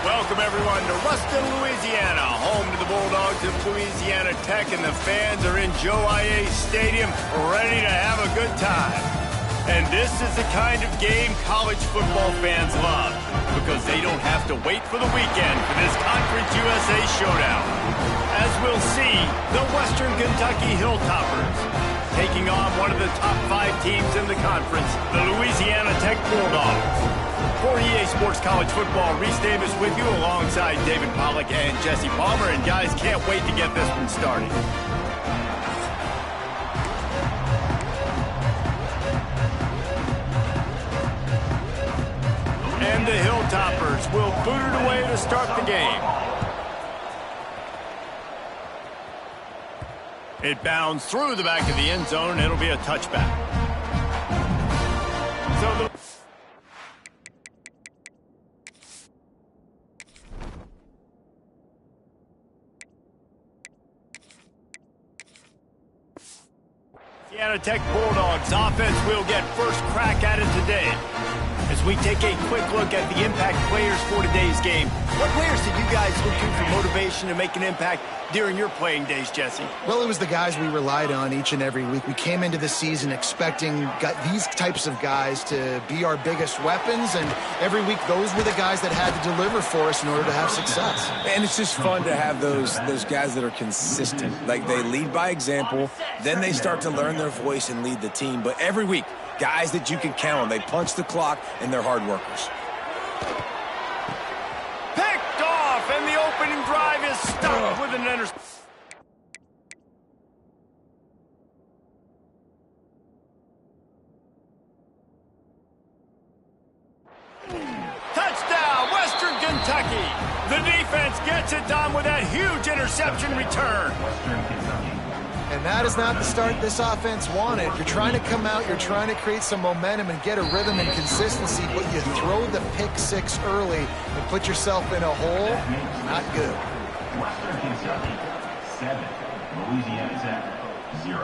Welcome, everyone, to Ruston, Louisiana, home to the Bulldogs of Louisiana Tech, and the fans are in Joe I.A. Stadium ready to have a good time. And this is the kind of game college football fans love, because they don't have to wait for the weekend for this Conference USA showdown. As we'll see, the Western Kentucky Hilltoppers taking on one of the top 5 teams in the conference, the Louisiana Tech Bulldogs. For EA Sports College Football, Reese Davis with you alongside David Pollack and Jesse Palmer. And guys, can't wait to get this one started. And the Hilltoppers will boot it away to start the game. It bounds through the back of the end zone, and it'll be a touchback. So the Louisiana Tech Bulldogs offense will get first crack at it today. As we take a quick look at the impact players for today's game, what players did you guys look to for motivation to make an impact during your playing days, Jesse? Well, it was the guys we relied on each and every week. We came into the season expecting these types of guys to be our biggest weapons, and every week those were the guys that had to deliver for us in order to have success. And it's just fun to have those guys that are consistent. Like, they lead by example, then they start to learn their voice and lead the team. But every week, guys that you can count on. They punch the clock, and they're hard workers. Picked off, and the opening drive is stopped with an interception. Touchdown, Western Kentucky. The defense gets it done with that huge interception return. And that is not the start this offense wanted. You're trying to come out, you're trying to create some momentum and get a rhythm and consistency, but you throw the pick 6 early and put yourself in a hole. Not good. Western Kentucky, 7. Louisiana Tech, 0.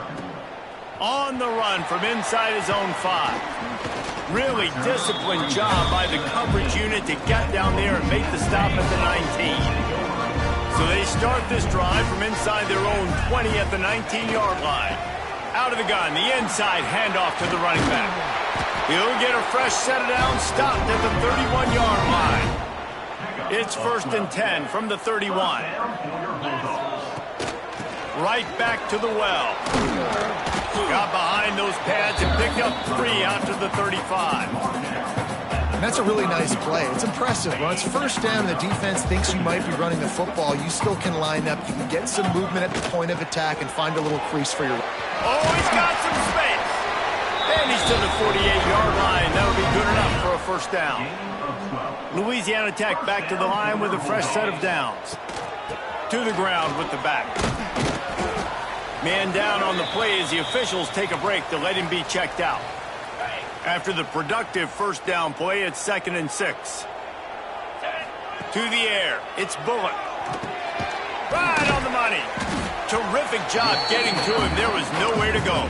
On the run from inside his own 5. Really disciplined job by the coverage unit to get down there and make the stop at the 19. So they start this drive from inside their own 20 at the 19-yard line. Out of the gun, the inside handoff to the running back. He'll get a fresh set of downs, stopped at the 31-yard line. It's 1st and 10 from the 31. Right back to the well. Got behind those pads and picked up 3 after the 35. And that's a really nice play. It's impressive. When it's 1st down and the defense thinks you might be running the football, you still can line up. You can get some movement at the point of attack and find a little crease for your... Oh, he's got some space. And he's to the 48-yard line. That'll be good enough for a 1st down. Louisiana Tech back to the line with a fresh set of downs. To the ground with the back. Man down on the play as the officials take a break to let him be checked out. After the productive 1st down play, it's 2nd and 6. To the air, it's Bullock. Right on the money. Terrific job getting to him. There was nowhere to go.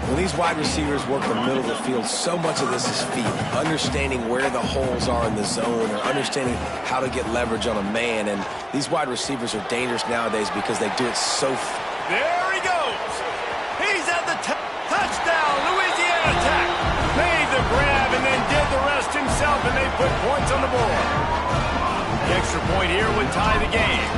When these wide receivers work the middle of the field, so much of this is feet. Understanding where the holes are in the zone, or understanding how to get leverage on a man. And these wide receivers are dangerous nowadays because they do it so... There he goes. He's at the touchdown. Louisiana Tech made the grab and then did the rest himself, and they put points on the board. The extra point here would tie the game.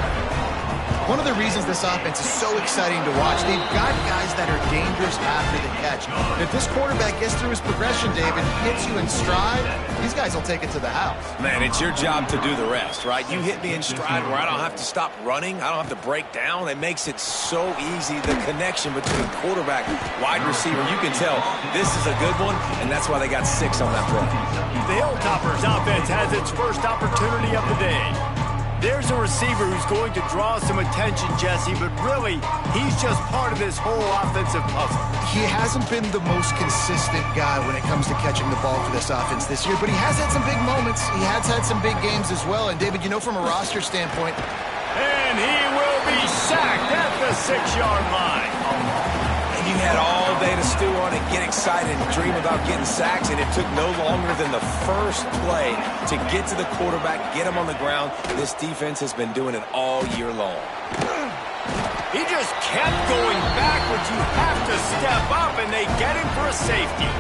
One of the reasons this offense is so exciting to watch, they've got guys that are dangerous after the catch. If this quarterback gets through his progression, David, hits you in stride, these guys will take it to the house. Man, it's your job to do the rest, right? You hit me in stride where I don't have to stop running. I don't have to break down. It makes it so easy, the connection between quarterback, wide receiver. You can tell this is a good one, and that's why they got 6 on that play. The Hilltoppers offense has its first opportunity of the day. There's a receiver who's going to draw some attention, Jesse, but really, he's just part of this whole offensive puzzle. He hasn't been the most consistent guy when it comes to catching the ball for this offense this year, but he has had some big moments. He has had some big games as well. And, David, you know, from a roster standpoint... And he will be sacked at the 6-yard line. And you had all day to stew on it, get excited, and dream about getting sacks, and it took no longer than the first play to get to the quarterback, get him on the ground. This defense has been doing it all year long. He just kept going backwards. You have to step up, and they get him for a safety.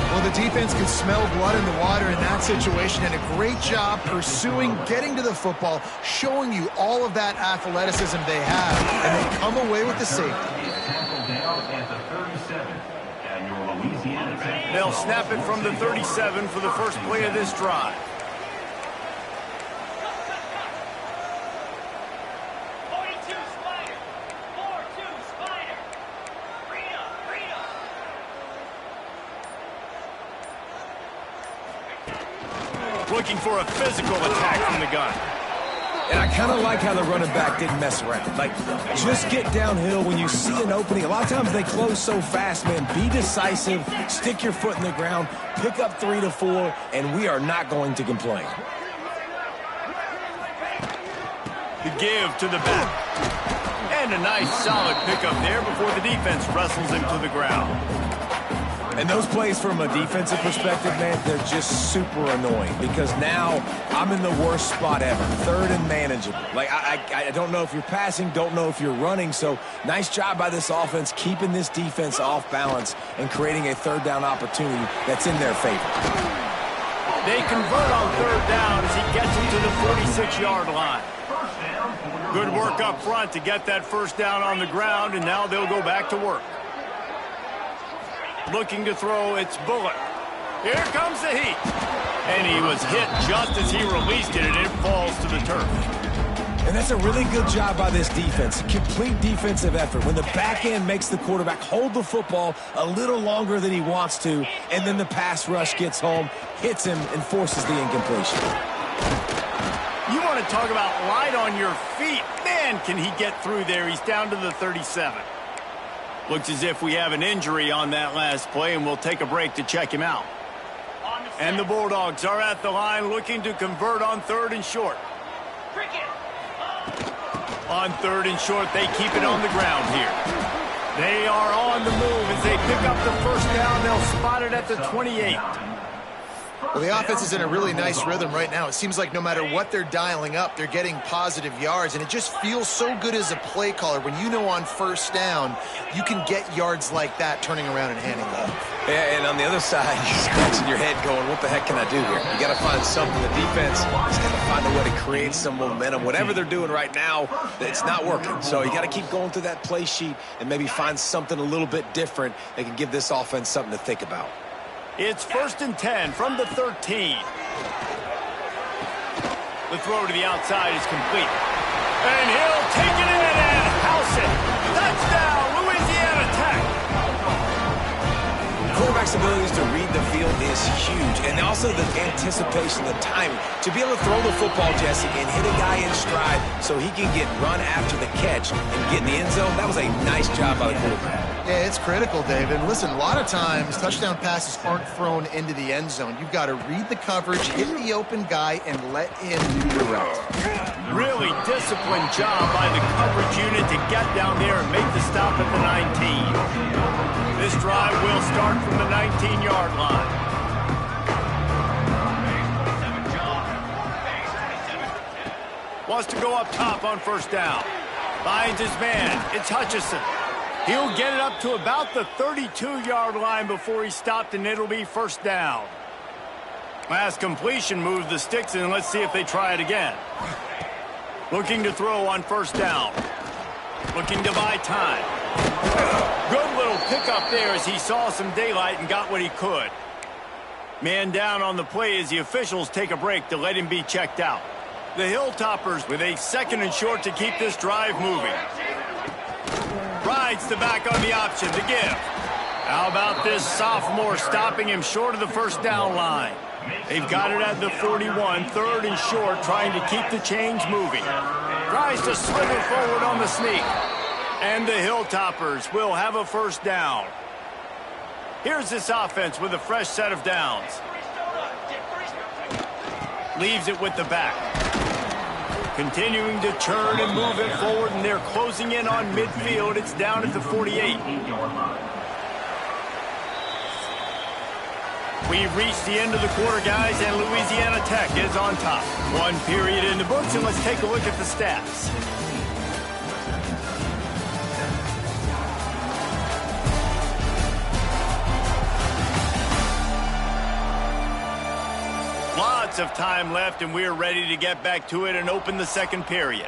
Well, the defense can smell blood in the water in that situation, and a great job pursuing, getting to the football, showing you all of that athleticism they have, and they come away with the safety. They'll snap it from the 37 for the first play of this drive. Looking for a physical attack from the gun. And I kind of like how the running back didn't mess around. Like, just get downhill when you see an opening. A lot of times they close so fast, man. Be decisive, stick your foot in the ground, pick up 3 to 4, and we are not going to complain. The give to the back. And a nice solid pickup there before the defense wrestles him to the ground. And those plays from a defensive perspective, man, they're just super annoying because now I'm in the worst spot ever, third and manageable. Like, I don't know if you're passing, don't know if you're running, so nice job by this offense keeping this defense off balance and creating a third down opportunity that's in their favor. They convert on third down as he gets him to the 46-yard line. Good work up front to get that first down on the ground, and now they'll go back to work. Looking to throw, it's Bullock. Here comes the heat. And he was hit just as he released it, and it falls to the turf. And that's a really good job by this defense. Complete defensive effort. When the back end makes the quarterback hold the football a little longer than he wants to, and then the pass rush gets home, hits him, and forces the incompletion. You want to talk about light on your feet. Man, can he get through there. He's down to the 37. Looks as if we have an injury on that last play, and we'll take a break to check him out. And the Bulldogs are at the line looking to convert on third and short. On third and short, they keep it on the ground here. They are on the move as they pick up the first down. They'll spot it at the 28. Well, the offense is in a really nice rhythm right now. It seems like no matter what they're dialing up, they're getting positive yards, and it just feels so good as a play caller when you know on first down you can get yards like that turning around and handing off. Yeah, and on the other side, you're scratching your head going, what the heck can I do here? You got to find something. The defense has got to find a way to create some momentum. Whatever they're doing right now, it's not working. So you got to keep going through that play sheet and maybe find something a little bit different that can give this offense something to think about. It's 1st and 10 from the 13. The throw to the outside is complete. And he'll take it in and house it. Touchdown, Louisiana Tech. The quarterback's abilities to read the field is huge. And also the anticipation, the timing. To be able to throw the football, Jesse, and hit a guy in stride so he can get run after the catch and get in the end zone, that was a nice job by the quarterback. Yeah, it's critical, David. Listen, a lot of times touchdown passes aren't thrown into the end zone. You've got to read the coverage, hit the open guy, and let him do the rest. Really disciplined job by the coverage unit to get down there and make the stop at the 19. This drive will start from the 19-yard line. Wants to go up top on first down. Finds his man. It's Hutchinson. He'll get it up to about the 32-yard line before he stopped, and it'll be first down. Last completion moves the sticks, and let's see if they try it again. Looking to throw on first down. Looking to buy time. Good little pickup there as he saw some daylight and got what he could. Man down on the play as the officials take a break to let him be checked out. The Hilltoppers with a 2nd and short to keep this drive moving. Rides the back on the option to give. How about this sophomore stopping him short of the first down line? They've got it at the 41, 3rd and short, trying to keep the chains moving. Tries to slither forward on the sneak. And the Hilltoppers will have a first down. Here's this offense with a fresh set of downs. Leaves it with the back. Continuing to turn and move it forward, and they're closing in on midfield. It's down at the 48. We've reached the end of the quarter, guys, and Louisiana Tech is on top. One period in the books, and let's take a look at the stats. Lots of time left, and we're ready to get back to it and open the second period.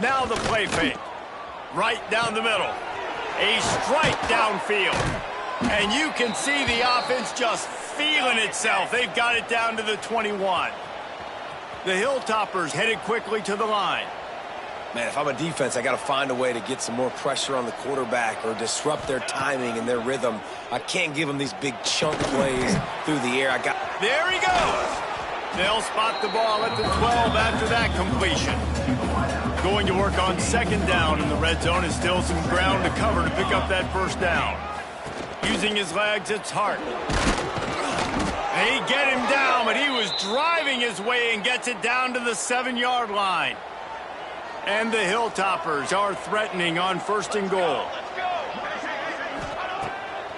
Now the play fake. Right down the middle. A strike downfield. And you can see the offense just feeling itself. They've got it down to the 21. The Hilltoppers headed quickly to the line. Man, if I'm a defense, I got to find a way to get some more pressure on the quarterback or disrupt their timing and their rhythm. I can't give them these big chunk plays through the air. There he goes. They'll spot the ball at the 12 after that completion. Going to work on second down in the red zone, and still some ground to cover to pick up that first down. Using his legs, it's Hart. They get him down, but he was driving his way and gets it down to the 7-yard line. And the Hilltoppers are threatening on first and goal.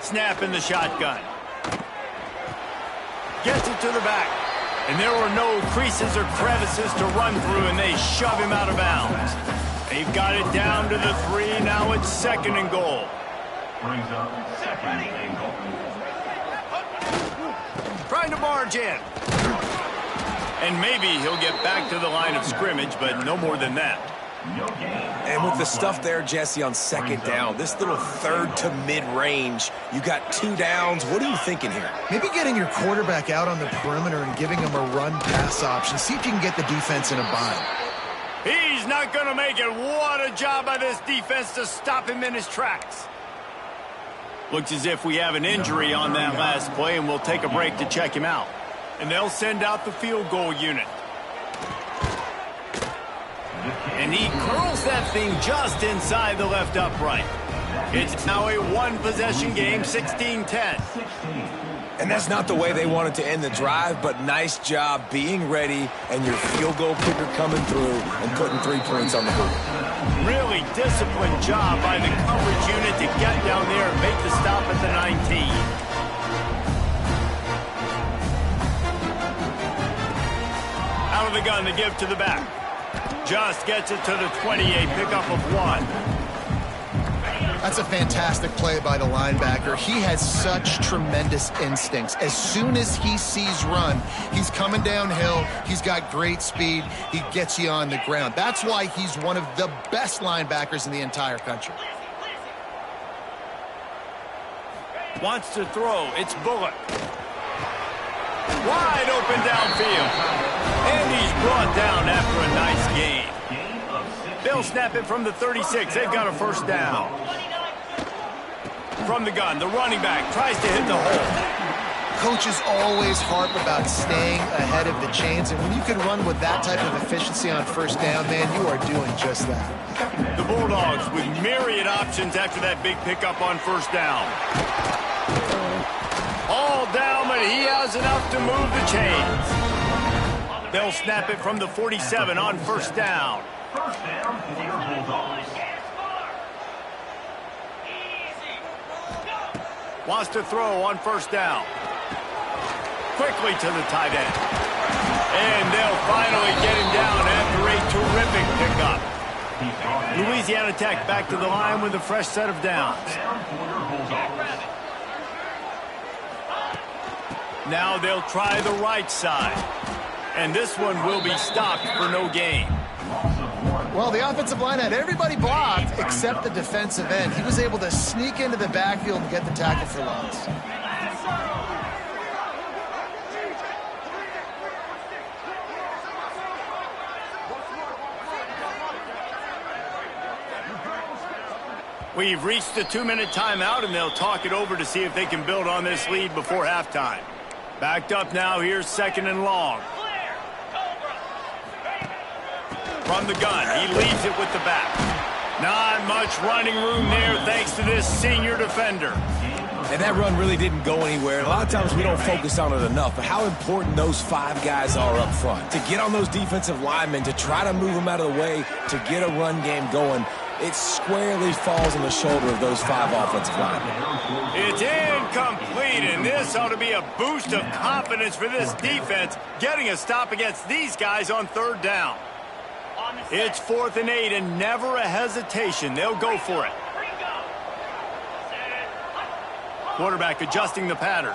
Snap in the shotgun. Gets it to the back. And there were no creases or crevices to run through, and they shove him out of bounds. They've got it down to the 3. Now it's second and goal. Brings up second and goal. Trying to barge in. And maybe he'll get back to the line of scrimmage, but no more than that. And with the stuff there, Jesse, on second down, this little third to mid-range, you got 2 downs. What are you thinking here? Maybe getting your quarterback out on the perimeter and giving him a run-pass option. See if you can get the defense in a bind. He's not going to make it. What a job by this defense to stop him in his tracks. Looks as if we have an injury on that last play, and we'll take a break to check him out. And they'll send out the field goal unit. And he curls that thing just inside the left upright. It's now a one-possession game, 16-10. And that's not the way they wanted to end the drive, but nice job being ready and your field goal kicker coming through and putting 3 points on the board. Really disciplined job by the coverage unit to get down there and make the stop at the 19. Out of the gun to give to the back. Just gets it to the 28, pickup of 1. That's a fantastic play by the linebacker. He has such tremendous instincts. As soon as he sees run, he's coming downhill. He's got great speed. He gets you on the ground. That's why he's one of the best linebackers in the entire country. Wants to throw. It's Bullock. Wide open downfield. And he's brought down after a nice gain. They'll snap it from the 36. They've got a first down. From the gun, the running back tries to hit the hole. Coaches always harp about staying ahead of the chains, and when you can run with that type of efficiency on first down, man, you are doing just that. The Bulldogs with myriad options after that big pickup on first down. All down, but he has enough to move the chains. They'll snap it from the 47 on first down. First down for the Bulldogs. Wants to throw on first down. Quickly to the tight end. And they'll finally get him down after a terrific pickup. Louisiana Tech back to the line with a fresh set of downs. Now they'll try the right side. And this one will be stopped for no gain. Well, the offensive line had everybody blocked except the defensive end. He was able to sneak into the backfield and get the tackle for loss. We've reached the 2-minute timeout, and they'll talk it over to see if they can build on this lead before halftime. Backed up now, here's second and long. From the gun, he leaves it with the back. Not much running room there thanks to this senior defender. And that run really didn't go anywhere. A lot of times we don't focus on it enough, but how important those 5 guys are up front. To get on those defensive linemen, to try to move them out of the way, to get a run game going, it squarely falls on the shoulder of those 5 offensive linemen. It's incomplete, and this ought to be a boost of confidence for this defense, getting a stop against these guys on 3rd down. It's 4th and 8, and never a hesitation. They'll go for it. Quarterback adjusting the pattern.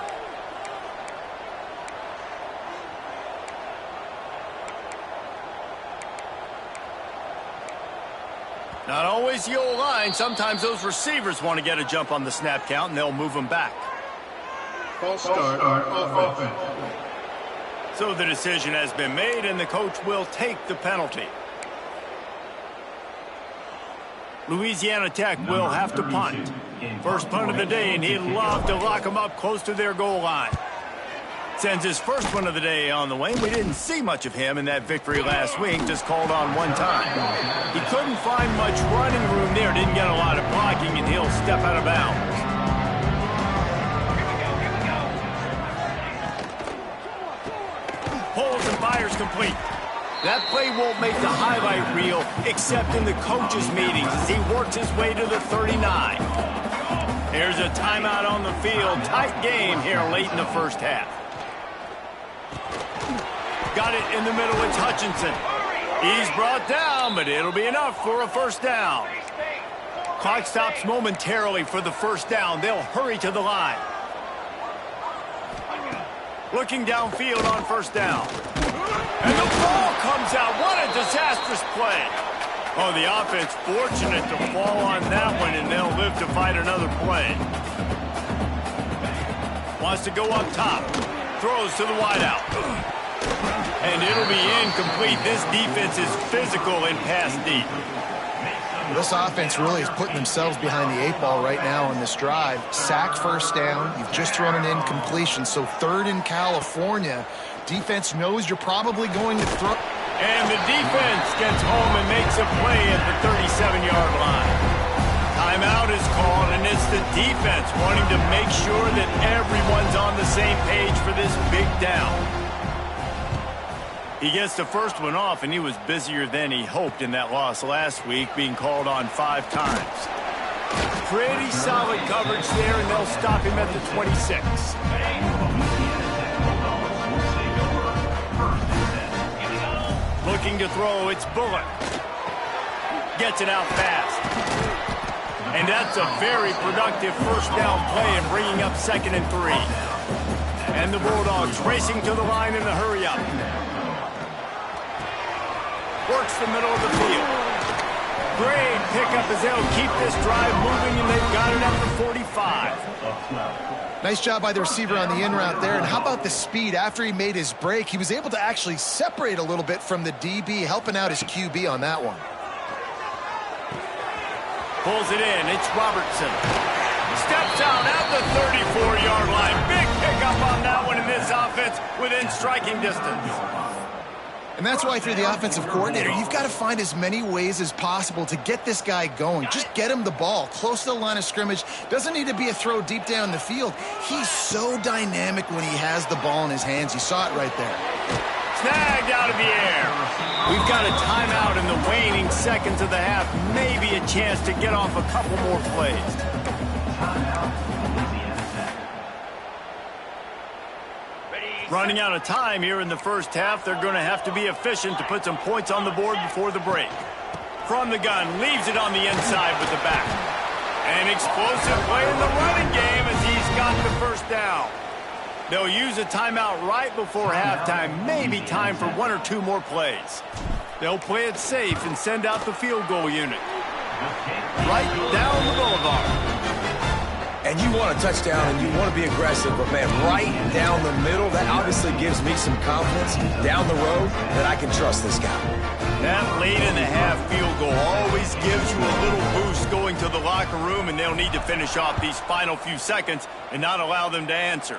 Not always the old line. Sometimes those receivers want to get a jump on the snap count, and they'll move them back. False start offense. So the decision has been made, and the coach will take the penalty. Louisiana Tech will have to punt. First punt of the day, and he'd love to lock them up close to their goal line. Sends his first one of the day on the way. We didn't see much of him in that victory last week, just called on one time. He couldn't find much running room there, didn't get a lot of blocking, and he'll step out of bounds. Pulls and fires complete. That play won't make the highlight reel, except in the coaches' meetings as he works his way to the 39. There's a timeout on the field. Tight game here late in the first half. Got it in the middle. It's Hutchinson. He's brought down, but it'll be enough for a first down. Clock stops momentarily for the first down. They'll hurry to the line. Looking downfield on first down. And the ball comes out. What a disastrous play. Oh, the offense fortunate to fall on that one, and they'll live to fight another play. Wants to go up top. Throws to the wideout. And it'll be incomplete. This defense is physical and pass deep. This offense really is putting themselves behind the 8 ball right now on this drive. Sack first down. You've just thrown an incompletion. So 3rd in California. Defense knows you're probably going to throw. And the defense gets home and makes a play at the 37-yard line. Timeout is called, and it's the defense wanting to make sure that everyone's on the same page for this big down. He gets the first one off, and he was busier than he hoped in that loss last week, being called on 5 times. Pretty solid coverage there, and they'll stop him at the 26. Looking to throw, it's Bullock. Gets it out fast. And that's a very productive first down play and bringing up 2nd and 3. And the Bulldogs racing to the line in a hurry-up. Works the middle of the field. Great pickup as they'll keep this drive moving, and they've got it at the 45. Nice job by the receiver on the in route there. And how about the speed? After he made his break, he was able to actually separate a little bit from the DB, helping out his QB on that one. Pulls it in. It's Robertson. Steps out at the 34-yard line. Big pickup on that one in this offense within striking distance. And that's why, through the offensive coordinator, you've got to find as many ways as possible to get this guy going. Just get him the ball close to the line of scrimmage. Doesn't need to be a throw deep down the field. He's so dynamic when he has the ball in his hands. You saw it right there. Snagged out of the air. We've got a timeout in the waning seconds of the half. Maybe a chance to get off a couple more plays. Running out of time here in the first half. They're going to have to be efficient to put some points on the board before the break. From the gun, leaves it on the inside with the back. An explosive play in the running game as he's got the first down. They'll use a timeout right before halftime. Maybe time for 1 or 2 more plays. They'll play it safe and send out the field goal unit. Right down the boulevard. And you want a touchdown and you want to be aggressive, but man, right down the middle, that obviously gives me some confidence down the road that I can trust this guy. That late in the half field goal always gives you a little boost going to the locker room, and they'll need to finish off these final few seconds and not allow them to answer.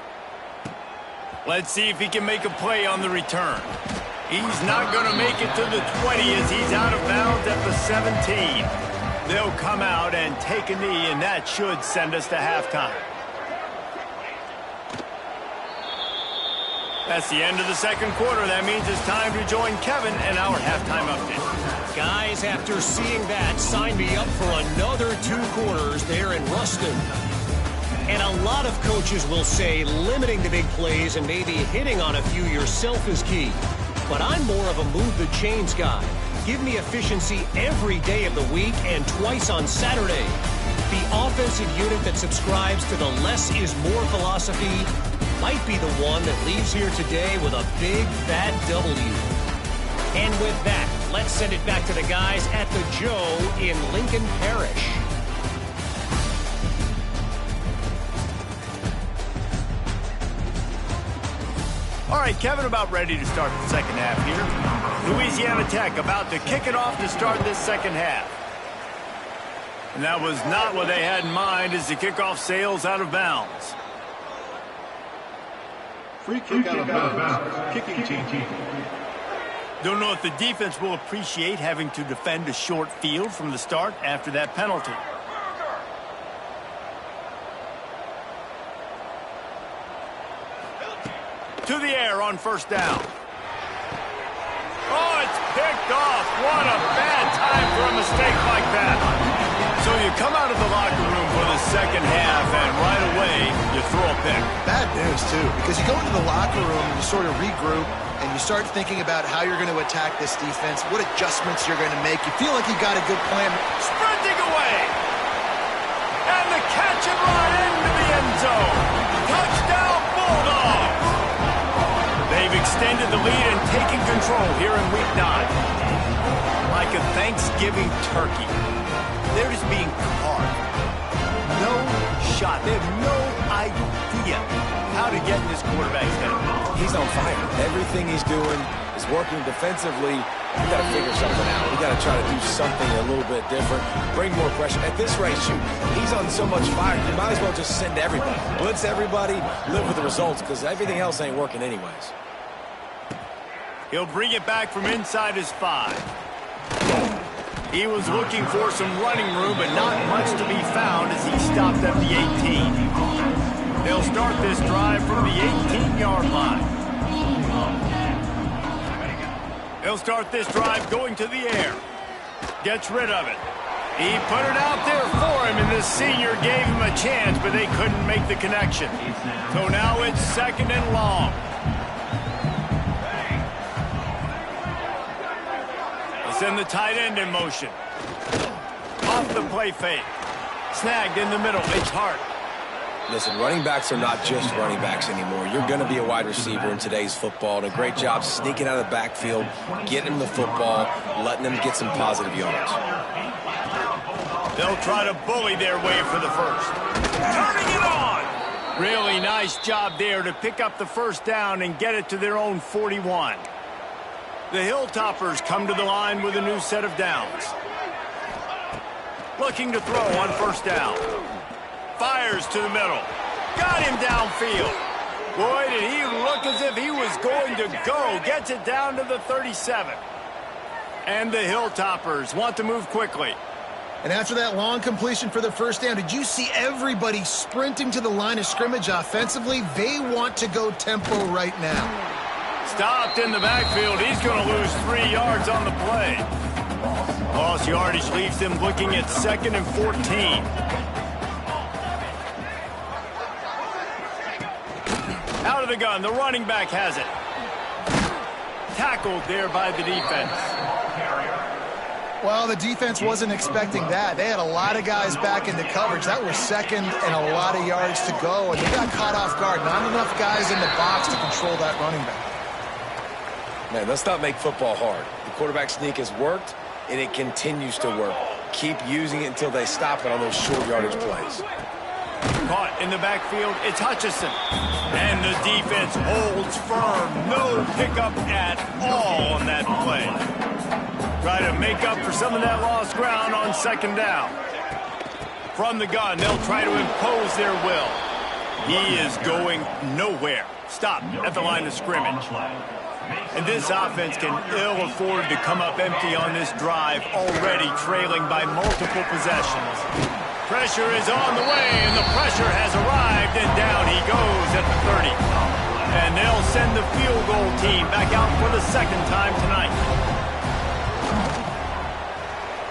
Let's see if he can make a play on the return. He's not going to make it to the 20 as he's out of bounds at the 17. They'll come out and take a knee, and that should send us to halftime. That's the end of the second quarter. That means it's time to join Kevin and our halftime update. Guys, after seeing that, sign me up for another 2 quarters there in Ruston. And a lot of coaches will say limiting the big plays and maybe hitting on a few yourself is key. But I'm more of a move the chains guy. Give me efficiency every day of the week and twice on Saturday. The offensive unit that subscribes to the less is more philosophy might be the one that leaves here today with a big fat W. And with that, let's send it back to the guys at the Joe in Lincoln Parish. All right, Kevin, about ready to start the second half here. Louisiana Tech about to kick it off to start this second half. And that was not what they had in mind as the kickoff sails out of bounds. Free kick out of bounds. Kicking team. Don't know if the defense will appreciate having to defend a short field from the start after that penalty. To the air on first down. Oh, it's picked off. What a bad time for a mistake like that. So you come out of the locker room for the second half, and right away, you throw a pick. Bad news, too, because you go into the locker room and you sort of regroup, and you start thinking about how you're going to attack this defense, what adjustments you're going to make. You feel like you've got a good plan. Sprinting away. And the catch and run into the end zone. Touchdown, Bulldogs. They've extended the lead and taken control here in Week 9. Like a Thanksgiving turkey. They're just being carved. No shot. They have no idea how to get in this quarterback's head. He's on fire. Everything he's doing is working defensively. We got to figure something out. We got to try to do something a little bit different. Bring more pressure. At this rate, shoot, he's on so much fire, you might as well just send everybody. Blitz everybody, live with the results, because everything else ain't working anyways. He'll bring it back from inside his 5. He was looking for some running room, but not much to be found as he stopped at the 18. They'll start this drive from the 18-yard line. They'll start this drive going to the air. Gets rid of it. He put it out there for him, and this senior gave him a chance, but they couldn't make the connection. So now it's second and long. Send the tight end in motion. Off the play fake. Snagged in the middle. It's Hart. Listen, running backs are not just running backs anymore. You're going to be a wide receiver in today's football. And a great job sneaking out of the backfield, getting them the football, letting them get some positive yards. They'll try to bully their way for the first. Turning it on. Really nice job there to pick up the first down and get it to their own 41. The Hilltoppers come to the line with a new set of downs. Looking to throw on first down. Fires to the middle. Got him downfield. Boy, did he look as if he was going to go. Gets it down to the 37. And the Hilltoppers want to move quickly. And after that long completion for the first down, did you see everybody sprinting to the line of scrimmage offensively? They want to go tempo right now. Stopped in the backfield. He's going to lose 3 yards on the play. Lost yardage leaves him looking at 2nd and 14. Out of the gun. The running back has it. Tackled there by the defense. Well, the defense wasn't expecting that. They had a lot of guys back into coverage. That was second and a lot of yards to go, and they got caught off guard. Not enough guys in the box to control that running back. Man, let's not make football hard. The quarterback sneak has worked, and it continues to work. Keep using it until they stop it on those short yardage plays. Caught in the backfield, it's Hutchinson. And the defense holds firm. No pickup at all on that play. Try to make up for some of that lost ground on second down. From the gun, they'll try to impose their will. He is going nowhere. Stop at the line of scrimmage. And this offense can ill afford to come up empty on this drive, already trailing by multiple possessions. Pressure is on the way, and the pressure has arrived, and down he goes at the 30. And they'll send the field goal team back out for the second time tonight.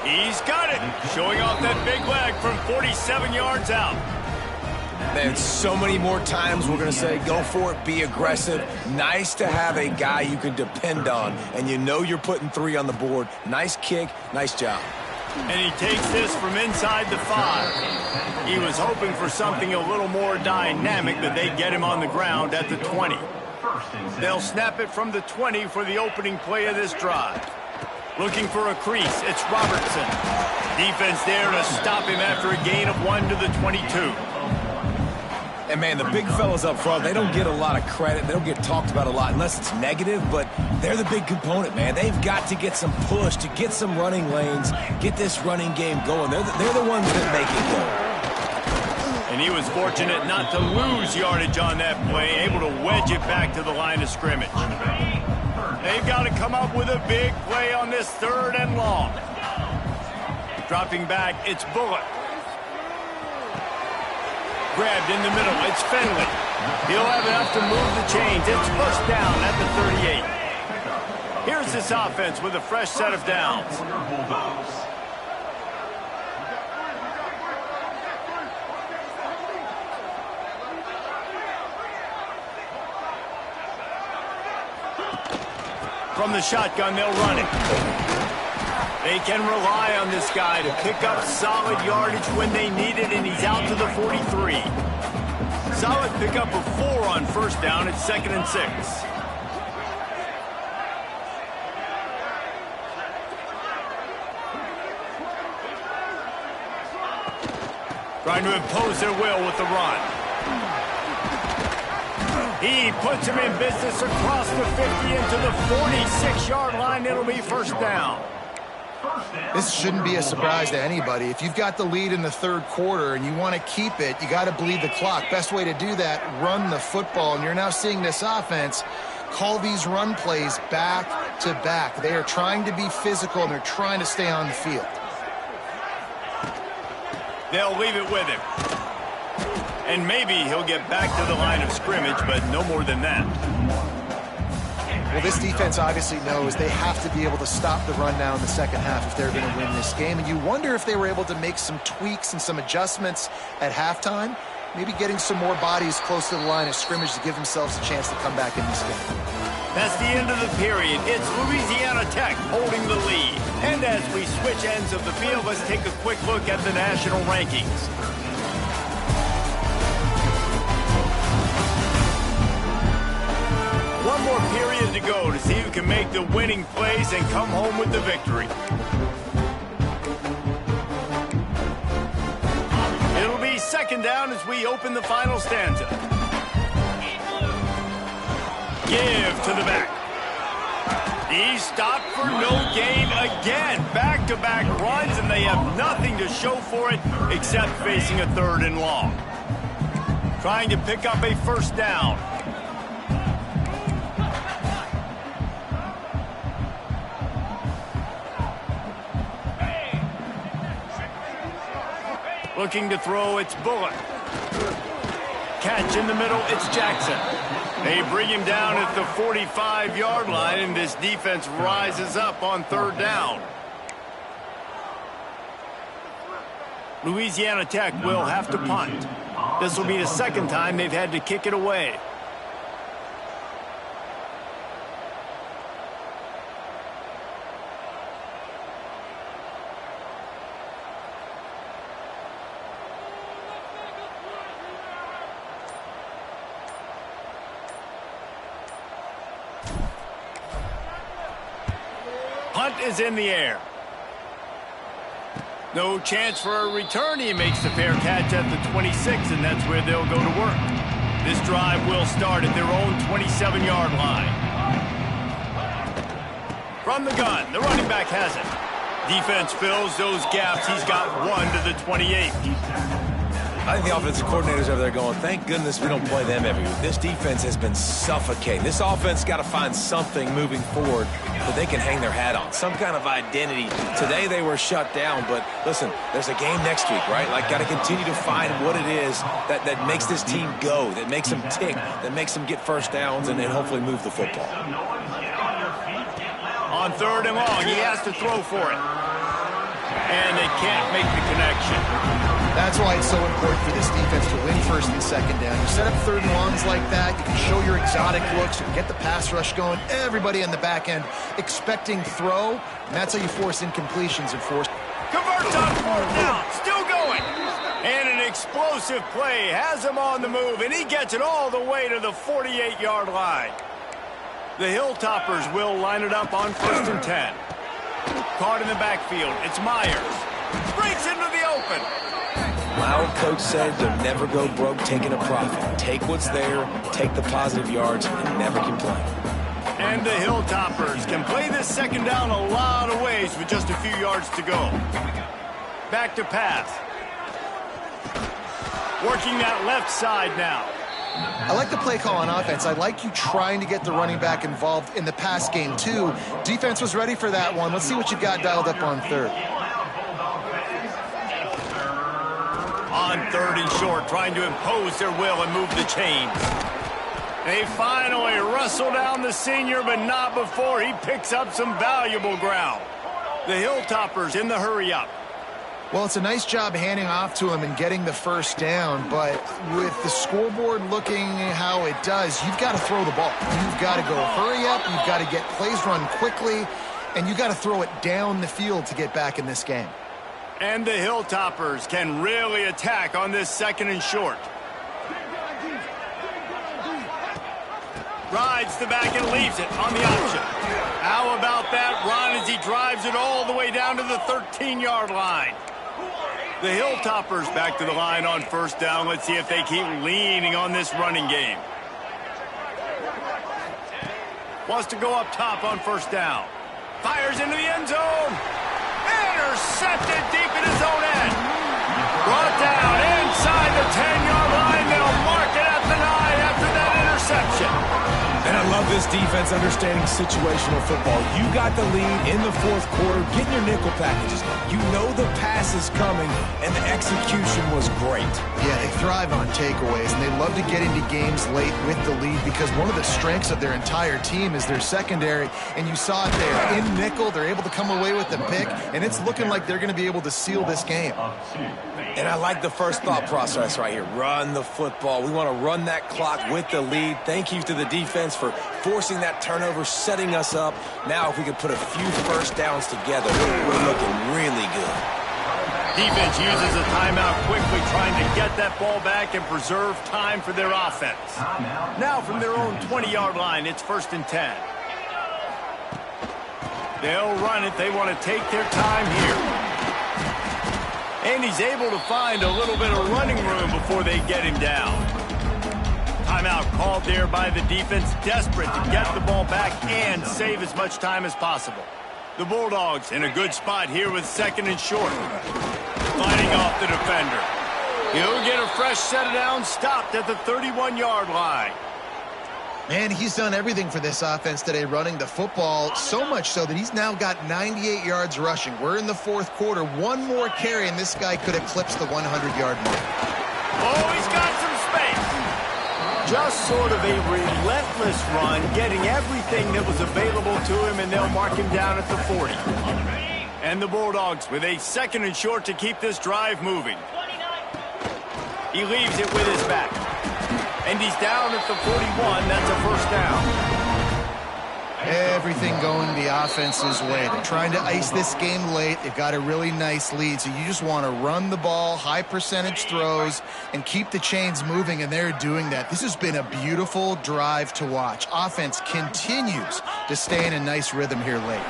He's got it, showing off that big leg from 47 yards out. Man, so many more times we're going to say, go for it, be aggressive. Nice to have a guy you can depend on, and you know you're putting 3 on the board. Nice kick, nice job. And he takes this from inside the 5. He was hoping for something a little more dynamic, but they get him on the ground at the 20. They'll snap it from the 20 for the opening play of this drive. Looking for a crease, it's Robertson. Defense there to stop him after a gain of 1 to the 22. And, man, the big fellas up front, they don't get a lot of credit. They don't get talked about a lot unless it's negative, but they're the big component, man. They've got to get some push, to get some running lanes, get this running game going. They're the ones that make it go. And he was fortunate not to lose yardage on that play, able to wedge it back to the line of scrimmage. They've got to come up with a big play on this 3rd and long. Dropping back, it's Bullock. Grabbed in the middle, it's Finley. He'll have enough to move the chains. It's first down at the 38. Here's this offense with a fresh set of downs. From the shotgun, they'll run it. They can rely on this guy to pick up solid yardage when they need it, and he's out to the 43. Solid pickup of 4 on first down. It's 2nd and 6. Trying to impose their will with the run. He puts him in business across the 50 into the 46-yard line. It'll be first down. This shouldn't be a surprise to anybody. If you've got the lead in the 3rd quarter and you want to keep it, you got to bleed the clock. Best way to do that, run the football. And you're now seeing this offense call these run plays back to back. They are trying to be physical, and they're trying to stay on the field. They'll leave it with him. And maybe he'll get back to the line of scrimmage, but no more than that. Well, this defense obviously knows they have to be able to stop the run now in the second half if they're going to win this game. And you wonder if they were able to make some tweaks and some adjustments at halftime, maybe getting some more bodies close to the line of scrimmage to give themselves a chance to come back in this game. That's the end of the period. It's Louisiana Tech holding the lead. And as we switch ends of the field, let's take a quick look at the national rankings. One more period to go to see who can make the winning plays and come home with the victory. It'll be second down as we open the final stanza. Give to the back. He's stopped for no gain again. Back-to-back runs, and they have nothing to show for it except facing a 3rd and long. Trying to pick up a first down. Looking to throw, it's Bullock. Catch in the middle, it's Jackson. They bring him down at the 45-yard line, and this defense rises up on 3rd down. Louisiana Tech will have to punt. This will be the second time they've had to kick it away. Punt is in the air. No chance for a return. He makes the fair catch at the 26, and that's where they'll go to work. This drive will start at their own 27-yard line. From the gun, the running back has it. Defense fills those gaps. He's got 1 to the 28. I think the offensive coordinators over there going, thank goodness we don't play them every week. This defense has been suffocating. This offense got to find something moving forward that they can hang their hat on, some kind of identity. Today they were shut down, but listen, there's a game next week, right? Like, got to continue to find what it is that makes this team go, that makes them tick, that makes them get first downs and hopefully move the football. On 3rd and long, he has to throw for it. And they can't make the connection. That's why it's so important for this defense to win 1st and 2nd down. You set up 3rd and longs like that, you can show your exotic looks, you can get the pass rush going, everybody on the back end expecting throw, and that's how you force incompletions and force. Converts on 4th down, still going. And an explosive play has him on the move, and he gets it all the way to the 48-yard line. The Hilltoppers will line it up on 1st and 10. Caught in the backfield. It's Myers. Breaks into the open. My old coach said you'll never go broke taking a profit. Take what's there, take the positive yards, and never complain. And the Hilltoppers can play this 2nd down a lot of ways with just a few yards to go. Back to pass. Working that left side now. I like the play call on offense. I like you trying to get the running back involved in the pass game, too. Defense was ready for that one. Let's see what you got dialed up on 3rd. On 3rd and short, trying to impose their will and move the chains. They finally wrestle down the senior, but not before he picks up some valuable ground. The Hilltoppers in the hurry up. Well, it's a nice job handing off to him and getting the 1st down, but with the scoreboard looking how it does, you've got to throw the ball. You've got to go hurry up, you've got to get plays run quickly, and you've got to throw it down the field to get back in this game. And the Hilltoppers can really attack on this 2nd and short. Rides the back and leaves it on the option. How about that run as he drives it all the way down to the 13-yard line? The Hilltoppers back to the line on 1st down. Let's see if they keep leaning on this running game. Wants to go up top on 1st down. Fires into the end zone. Intercepted deep in his own end. Brought down inside the 10-yard line. They'll mark it at the 9 after that interception. And I love this defense understanding situational football. You got the lead in the 4th quarter, getting your nickel packages. You know the pass is coming, and the execution was great. Yeah, they thrive on takeaways, and they love to get into games late with the lead because one of the strengths of their entire team is their secondary, and you saw it there. In nickel, they're able to come away with the pick, and it's looking like they're going to be able to seal this game. And I like the first thought process right here. Run the football. We want to run that clock with the lead. Thank you to the defense for forcing that turnover, setting us up. Now if we can put a few 1st downs together, we're looking really good. Defense uses a timeout quickly, trying to get that ball back and preserve time for their offense. Now from their own 20-yard line, it's 1st and 10. They'll run it. They want to take their time here. And he's able to find a little bit of running room before they get him down. Timeout called there by the defense, desperate to get the ball back and save as much time as possible. The Bulldogs in a good spot here with 2nd and short. Fighting off the defender. He'll get a fresh set of downs, stopped at the 31-yard line. Man, he's done everything for this offense today, running the football, so much so that he's now got 98 yards rushing. We're in the 4th quarter. One more carry, and this guy could eclipse the 100-yard mark. Oh, he's got some space. Just sort of a relentless run, getting everything that was available to him, and they'll mark him down at the 40. And the Bulldogs with a 2nd and short to keep this drive moving. He leaves it with his back. And he's down at the 41. That's a 1st down. Everything going the offense's way. They're trying to ice this game late. They've got a really nice lead, so you just want to run the ball, high percentage throws, and keep the chains moving, and they're doing that. This has been a beautiful drive to watch. Offense continues to stay in a nice rhythm here late.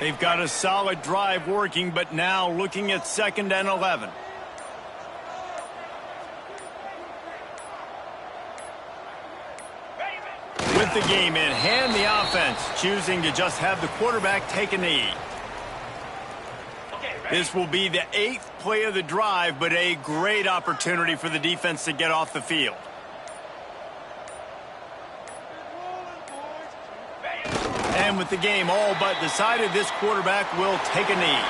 They've got a solid drive working, but now looking at 2nd and 11. With the game in hand, the offense choosing to just have the quarterback take a knee. This will be the 8th play of the drive, but a great opportunity for the defense to get off the field. And with the game all but decided, this quarterback will take a knee.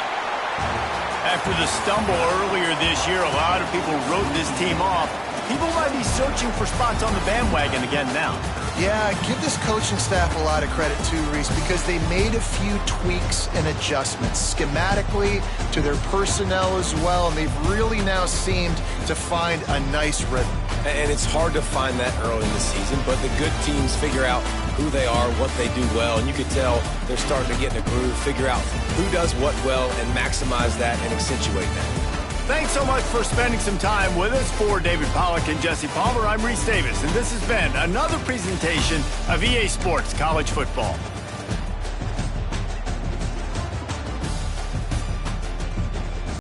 After the stumble earlier this year, a lot of people wrote this team off. People might be searching for spots on the bandwagon again now. Yeah, give this coaching staff a lot of credit too, Reese, because they made a few tweaks and adjustments schematically to their personnel as well, and they've really now seemed to find a nice rhythm. And it's hard to find that early in the season, but the good teams figure out who they are, what they do well, and you can tell they're starting to get in a groove, figure out who does what well, and maximize that and accentuate that. Thanks so much for spending some time with us. For David Pollack and Jesse Palmer, I'm Reese Davis, and this has been another presentation of EA Sports College Football.